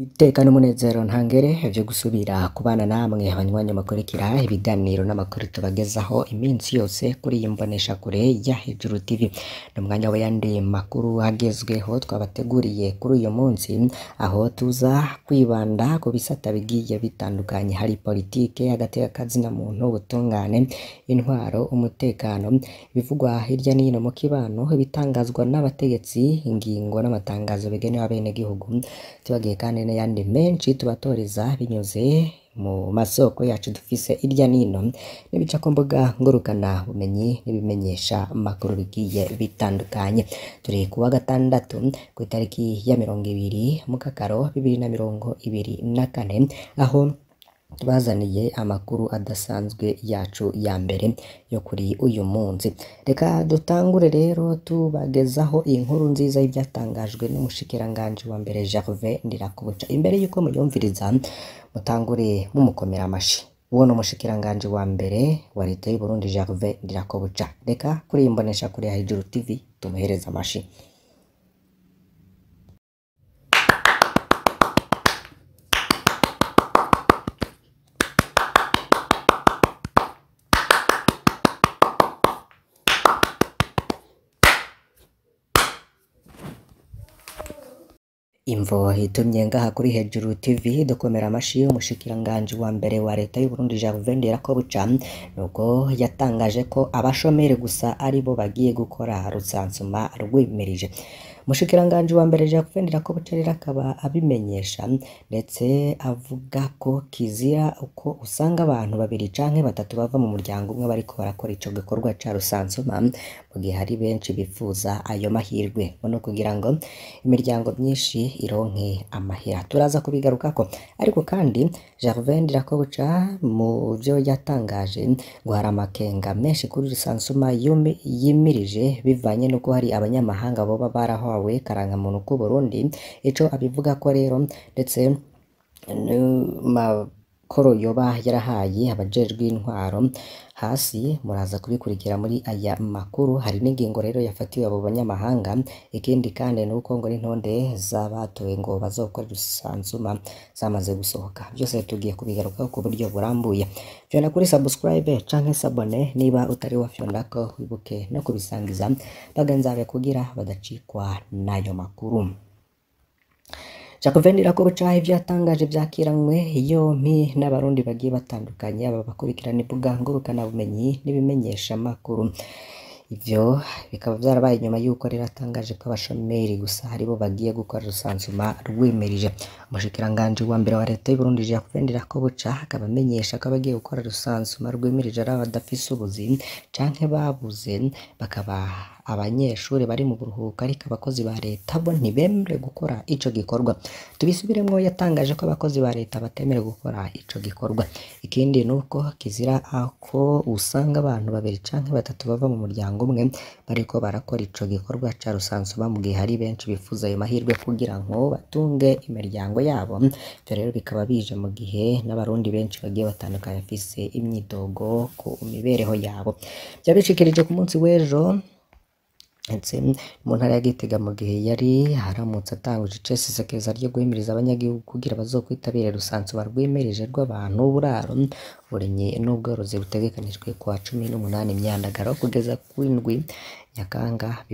Iteka n'umunezero ntangere vyo gusubira kubana namwe abanywanyi mukurikira ibiganiro n'amakuru tubagezaho iminsi yose kuri iyi mboneshakure ya Hejuru TV. N'umwanya w'ayandi makuru agezweho twabateguriye kuri uyu munsi, aho tuza kwibanda ku bisata bigiye bitandukanye, hari politike, agateka muntu, ubutungane, intwaro, umutekano, bivugwa hirya no hino mu kibano, ibitangazwa n'abategetsi, ingingo n'amatangazo bigenewe abenegihugu, tubagiye kandi n'ayandi menshi tubatoreza binyuze mu masoko yacu dufise irya nino n'ibica ku mbuga ngurukana bumenyi n'ibimenyesha amakuru bigiye bitandukanye. Turi kuwa gatandatu ku itariki ya 20 Mukakaro 2024, aho tubazaniye amakuru adasanzwe yacu ya mbere yo kuri uyu munsi. Reka dutangure rero tubagezaho inkuru nziza y'ibyatangajwe n'umushikiranganje wa mbere Gervais Ndirakobuca. Imbere yuko muyumviriza, mutangure mumukomera amashi uwo n'umushikiranganje wa mbere wa leta y'u Burundi Gervais Ndirakobuca. Reka kuri iyi mboneshakure ya Hejuru TV tumuhereza amashi. Imvo itumye ngaha kuri Hejuru TV dukomera amashi umushikiranganje wa mbere wa leta y'u Burundi Gervais Ndirakobuca, nuko yatangaje ko abashomeri gusa ari bo bagiye gukora rusansuma rwimirije. Umushikiranganje wa mbere Gervais Ndirakobuca rero akaba abimenyesha, ndetse avuga ko kizira uko usanga abantu babiri canke batatu bava mu muryango umwe bariko barakora ico gikorwa ca rusansuma, mu gihe hari benshi bifuza ayo mahirwe no kugira ngo imiryango myinshi ironke amahera. Turaza kubigarukako, ariko kandi Gervais Ndirakobuca mu byo yatangaje ngo hari amakenga menshi kuri rusansuma yimirije bivanye nuko hari abanyamahanga boba barahawe karangamuntu ku Burundi. Ico abivuga ko rero, ndetse makoro yoba yarahaye abajejwe intwaro hasi, muraza kubikurikira muri aya makuru. Hari n'ingingo rero yafatiwe abo banyamahanga. Ikindi kandi nuko ngo n'intonde z'abatowe ngo bazokora rusansuma zamaze gusohoka. Byose tugiye kubigarukaho ku buryo burambuye. Fyonda kuri subscribe canke sabone niba utari wafyondako, wibuke no kubisangiza bagenzawe kugira badacikwa n'ayo makuru. Gervais Ndirakobuca ivyo yatangaje vyakiranywe yompi n'abarundi bagiye batandukanye, aba bakurikirana imbuga ngurukana bumenyi n'ibimenyesha amakuru. Ivyo bikaba vyarabaye nyuma yuko rero atangaje ko abashomeri gusa aribo bagiye gukora rusansuma rwimirije. Umushikiranganje wa mbere wa leta y'u Burundi Gervais Ndirakobuca akaba amenyesha ko abagiye gukora rusansuma rwimirije ari abadafise ubuzi canke babuze, bakaba abanyeshuri bari mu buruhuko, ariko abakozi ba leta bo ntibemere gukora ico gikorwa. Tubisubiremwo, yatangaje ko abakozi ba leta batemere gukora ico gikorwa. Ikindi nuko kizira ako usanga abantu babiri canke batatu bava mu muryango umwe bariko barakora ico gikorwa ca rusansuma, mu gihe hari benshi bifuza ayo mahirwe kugira ngo batunge imiryango yabo. Ivyo rero bikaba bije mu gihe n'abarundi benshi bagiye batandukanye bafise imyidogo ku mibereho yabo. Vyabishikirije ku munsi w'ejo ndetse mu ntara ya Gitega, mu gihe yari haramutse atanguje icesekeza ryo guhimiriza abanyagihugu kugira bazokwitabire rusansuma rwimirije rw'abantu, uburaro, uburimyi n'ubworozi butegekanijwe kwa 18 Myandagaro kugeza ku 7 Nyakanga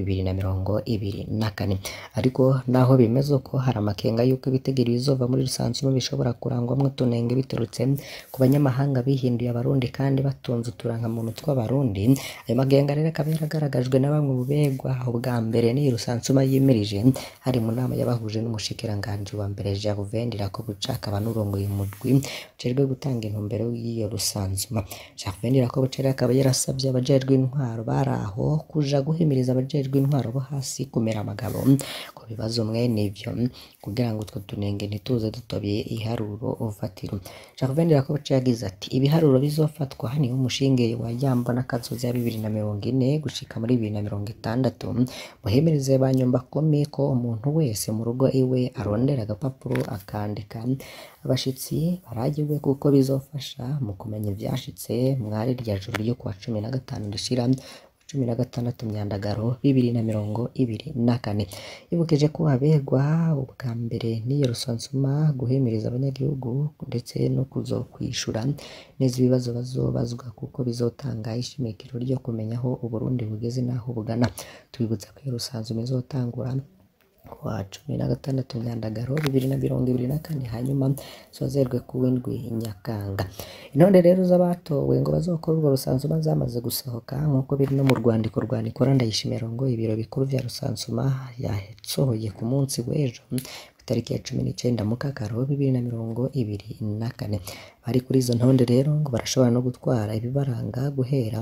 2024. Ariko naho bimeze uko, hari amakenga yuko ibitegiro bizova muri rusansuma bishobora kurangwamwo tunenge biturutse ku banyamahanga bihinduye abarundi kandi batunze uturangamuntu tw'abarundi. Ayo makenga rero akaba yaragaragajwe na bamwe mu begwa ubwa mbere ni rusansuma yimirije, hari mu nama yabahuje n'umushikiranganje wa mbere Gervais Ndirakobuca akaba n'urongoye umugwi ujejwe gutanga intumbero y'iyo rusansuma. Gervais Ndirakobuca akaba yarasabye abajejwe intwaro baraho kuja guhimiriza abajejwe intwaro bo hasi kumera amagabo ku bibazo mwene ivyo, kugira ngo utwo tunenge ntituze dutobye iharuro ufatiro. Gervais Ndirakobuca yagize ati ibiharuro bizofatwa ni umushinge wa yambona kazoza ya 2040 gushika muri 2060. Muhimirize banyumba komeye ko umuntu wese mu rugo iwe arondera agapapuro akandika. Abashitsi baragirwe kuko bizofasha mu kumenya ivyashitse mwari rya joro ryo kwa 15 rishira 16 Myandagaro 2024. Yibukije ko abegwa ubwa mbere n'iyo rusansuma guhimiriza abanyagihugu ndetse no kuzokwishura neza ibibazo bazobazwa kuko bizotanga ishimikiro ryo kumenya aho Uburundi bugeze n'aho bugana. Twibutsa ko iyo rusansuma izotangura kuwa 16 Myandagaro 2024 hanyuma sozerwe ku w'indwi Nyakanga. Intonde rero z'abatowe ngo bazokora urwo rusansuma zamaze gusohoka nk'uko biri no mu rwandiko rwa Nicolas Ndayishimiye arongoye ibiro bikuru vya rusansuma yasohoye ku munsi w'ejo itariki ya 19 Mukakaro 2024. Bari kuri izo ntonde rero ngo barashobora no gutwara ibibaranga guhera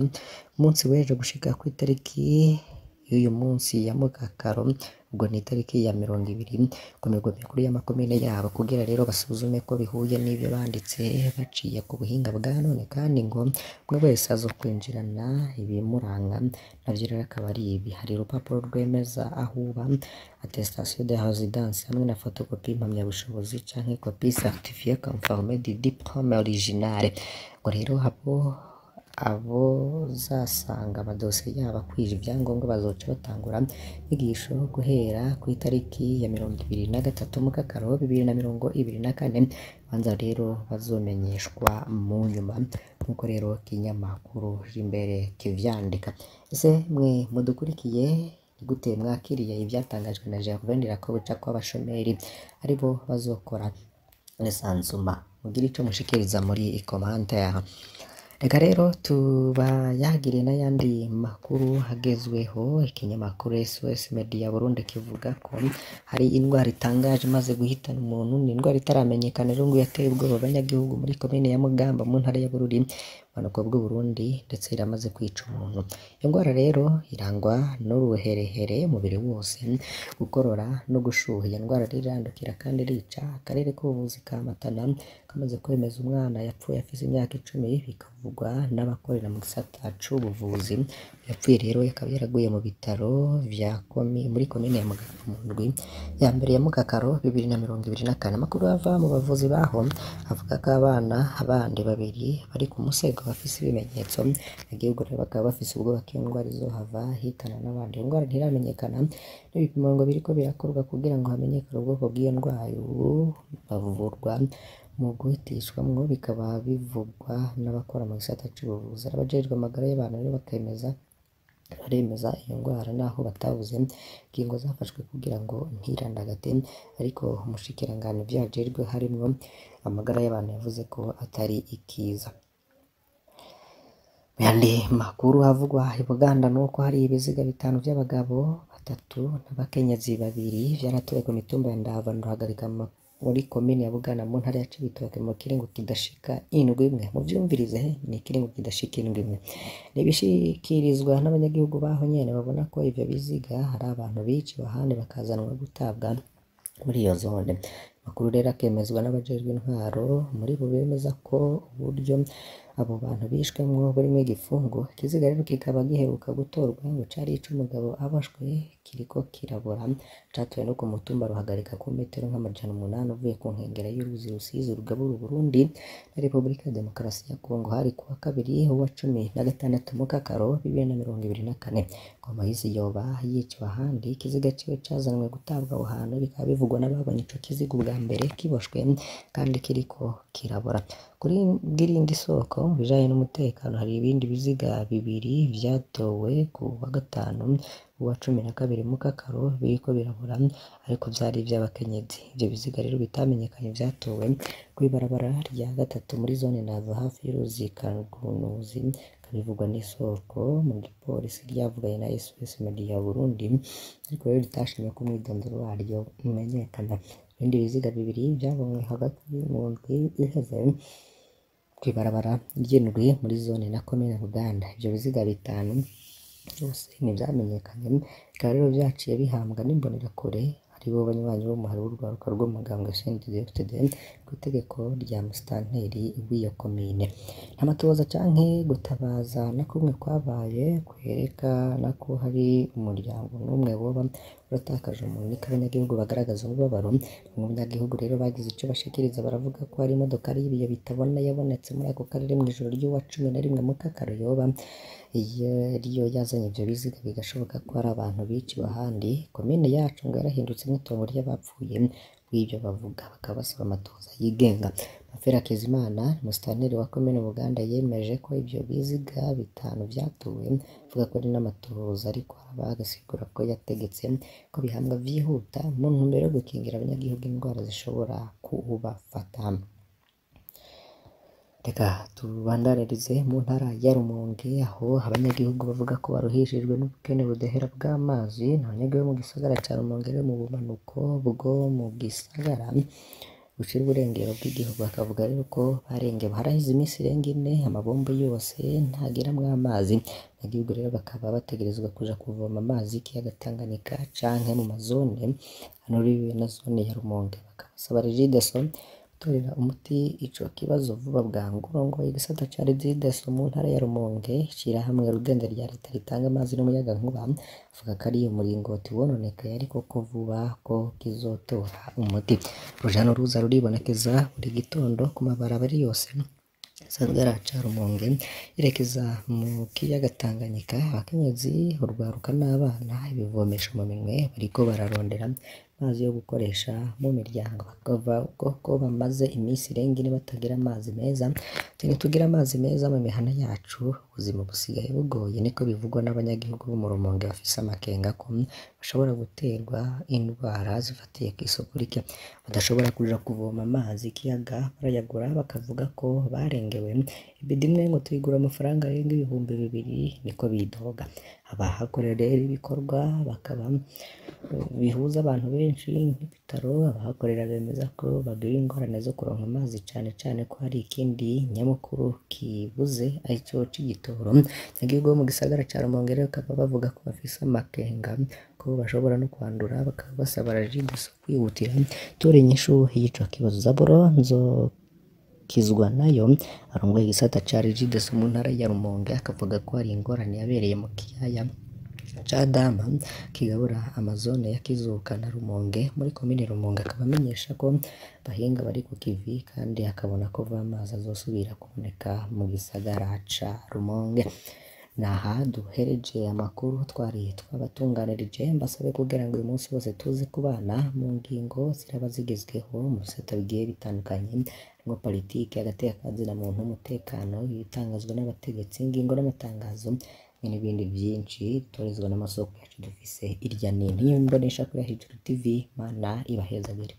umunsi w'ejo gushika ku itariki y'uyu munsi ya Mukakaro, ubwo ni itariki ya 20 ku mirwa mikuru y'amakomine yabo, kugira rero basuzume ko bihuye n'ibyo banditse baciye ku buhinga bwa none, kandi ngo umwe wese azokwinjirana ibimuranga navyo rero akaba ari ibi: hari urupapuro rwemeza aho uba, attestation de résidence hamwe na photocopie impamyabushobozi canke copie certifiée conforme du diplôme original. Ngo rero abo zasanga amadosiye yabo akwije ibyangombwa bazoca batangura inyigisho guhera ku itariki ya 23 Mukakaro 2024. Banza rero bazomenyeshwa mu nyuma nk'uko rero kinyamakuru imbere kivyandika. Ese mwe mudukurikiye gute mwakiriye ivyatangajwe na Gervain Ndirakobuca ko abashomeri aribo bazokora rusansuma? Mugira ico mushikiriza muri commentaire. Reka rero tubayagire n'ayandi makuru hagezweho. Ikinyamakuru SOS Media Burundi kivuga ko hari indwara itangaje imaze guhitana umuntu. Ni indwara itaramenyekana rero ngo yateye ubwoba abanyagihugu muri komine ya Mugamba mu ntara ya Bururi manuko bw'u Burundi, ndetse iramaze kwica umuntu. Iyo ndwara rero irangwa n'uruherehere umubiri wose, gukorora no gushuha. Iyo ndwara irandukira kandi irica. Akarere k'ubuvuzi ka Matana kamaze kwemeza umwana yapfuye afise imyaka 10, bikavugwa n'abakorera mu gisata c'ubuvuzi. Yapfuye rero akaba yaraguye mu bitaro vya muri komine ya Mugamba mu ndwi ya mbere ya Mukakaro 2024. Amakuru ava mu bavuzi baho avuga ko abana abandi babiri bari ku musego bafise ibimenyetso. Igihugu rero bakaba bafise ubwoba ko iyo ndwara izohava hitana n'abandi. Iyo ndwara ntiramenyekana, n'ibipimo ngo biriko birakorwa kugira ngo hamenyekane ubwoko bw'iyo ndwara. Ubu bavurwa mu guhitishwamwo, bikaba bivugwa n'abakora mu gisata c'ubuvuzi. Abajejwe amagara y'abantu rero baremeza iyo ndwara naho batavuze ingingo zafashwe kugira ngo ntirandagate, ariko umushikiranganji vyajejwe harimwo amagara y'abantu yavuze ko atari ikiza. Yandi makuru havugwa i Buganda nuko hari ibiziga 5 by'abagabo 3 n'abakenyezi 2 vyaratowe ku mitumba ya Ndava Ruhagarika muri komine ya Buganda mu ntara ya Cibitoke mu kiringo kidashika indwi imwe. Mu vyumvirize ni ikiringo kidashika indwi imwe. Nibishikirizwa n'abanyagihugu baho nyene babona ko ivyo biziga hari abantu biciwe ahandi bakazanwa gutabwa muri iyo zone. Makuru rero akemezwa n'abajejwe intwaro muri bo bemeza ko uburyo abo bantu bishwemwo burimo igifungo. Ikiziga rero kikaba giheruka gutorwa ngo cari ic'umugabo abashwe kiriko kirabora, catowe no ku mutumba Ruhagarika ku metero nk'amajana 8 uvuye ku nkengera y'uruzi Rusizi rugabura Burundi na Republika ya Demokarasi ya Kongo. Hari kuwa kabiri wa 16 Mukakaro 2024. Ngoma y'isi yoba yiciwe ahandi. Ikiziga ciwe cazanwe gutabwa aho hantu, bikaba bivugwa n'ababonye ico kiziga ubwa mbere kiboshwe kandi kiriko kirabora. Kuri girindi soko mu bijanye n'umutekano, hari ibindi biziga 2 vyatowe ku wa 5 wa 12 Mukakaro biriko birabura, ariko vyari ivy'abakenyezi. Ivyo biziga rero bitamenyekanye vyatowe kw'ibarabara rya 3 muri zone Ndava hafi y'uruzi Karunuzi. Bivugwa n'isoko mu gipolisi ryavuganye na SOS Media Burundi, ariko rero ritashimye ko umwidondoro waryo umenyekana. Ibindi biziga 2 vyabonwe hagati mu ndwi iheze kw'ibarabara ry'indwi muri zone na komine Buganda. Ivyo biziga 5 byose ntivyamenyekanye, bikaba rero vyaciye bihambwa n'imbonerakure aribo banywanyi bo muhari w'urwaruka rw'umugambwe CNDD-FDD kw'itegeko rya musitanteri w'iyo komine. Ntamatoza canke gutabaza na kumwe kwabaye kwerekana ko hari umuryango n'umwe woba uratakaje umuntu, abanyagihugu bagaragaza umubabaro. Mu banyagihugu rero bagize ico bashikiriza, baravuga ko hari imodoka y'ibiyo bitabona yabonetse muri ako karere mw'ijoro ry'uwa 11 Mukakaro yoba iyo ariyo yazanye ivyo biziga bigashoboka ko ari abantu biciwe ahandi, komine yacu ngo yarahindutse nk'itongo ry'abapfuye bw'ivyo bavuga, bakaba basaba amatohoza yigenga. Mafera Hakizimana, musitanteri wa komine Buganda, yemeje ko ivyo biziga bitanu vyatowe, avuga ko ari n'amatohoza ariko araba, agasigura ko yategetse ko bihambwa vyihuta mu ntumbero yo gukingira abanyagihugu indwara zishobora kubafata. Reka tubandanirize mu ntara ya Rumonge, aho abanyagihugu bavuga ko baruhishijwe n'ubukene budahera bw'amazi. Abanyagihugu mu gisagara ca Rumonge rero mu bumanuko bwo mu gisagara bucira uburengero bw'igihugu, bakavuga rero ko barengewe, harahize iminsi irenga ine amabombo yose ntagiramwo amazi. Abanyagihugu rero bakaba bategerezwa kuja kuvoma amazi y'ikiyaga Tanganyika canke mu mazone hano ruriwe na zone ya Rumonge, bakabasaba Regideso gutorera umuti ico kibazo vuba bwangu. Urongoye igisata ca Regideso mu ntara ya Rumonge, ishirahamwe Rudende rya leta ritanga amazi n'umuyagankuba, avuga ko ari umuringoti wononekaye ariko ko vuba ko kizotora umuti. Uruja n'uruza ruribonekeza buri gitondo ku mabarabara yose gisagara ca Rumonge yerekeza mu kiyaga Tanganyika. Abakenyezi, urwaruka n'abana ibivomesho mu minwe bariko bararondera amazi yo gukoresha mu miryango, bakava ko bamaze iminsi irenga ine batagira amazi meza. Ntitugira amazi meza mu mihana yacu, ubuzima busigaye bugoye, niko bivugwa n'abanyagihugu bo mu Rumonge bafise amakenga ko bashobora guterwa indwara zifatiye kw'isuku rike, badashobora kuja kuvoma amazi ikiyaga barayagura, bakavuga ko barengewe. Ibidi imwe ngo tuyigura amafaranga arenga ibihumbi 2, niko bidoga. Abahakorera rero ibikorwa bakaba bihuza abantu benshi nk'ibitaro, abahakorera bemeza ko bagira ingorane zo kuronka amazi, cane cane ko hari ikindi nyamukuru kibuze arico c'igitoro. Abanyagihugu bo mu gisagara ca Rumonge rero bakaba bavuga ko bafise amakenga ko bashobora no kwandura, bakaba basaba Regideso kwihutira gutora inyishu y'ico kibazo. Zaburo Nzokizwa nayo arongoye igisata ca Regideso mu ntara ya Rumonge, akavuga ko hari ingorane yabereye mu kiyaya ca Dama kigabura amazone ya Kizuka na Rumonge muri komine Rumonge, akaba amenyesha ko bahinga bari ku kivi kandi akabona ko vuba amazi azosubira kuboneka mu gisagara ca Rumonge. Naha duhereje amakuru twari twabatunganirije, mbasabe kugira ngo uyu munsi wose tuze kubana mu ngingo ziraba zigezweho mu bisata bigiye bitandukanye, harimwo politike, agateka na muntu, umutekano, ibitangazwa n'abategetsi, ingingo n'amatangazo n'ibindi byinshi torezwa n'amasoko yacu dufise irya nini. Imbonesha kuri Hejuru TV, Mana ibahezagire.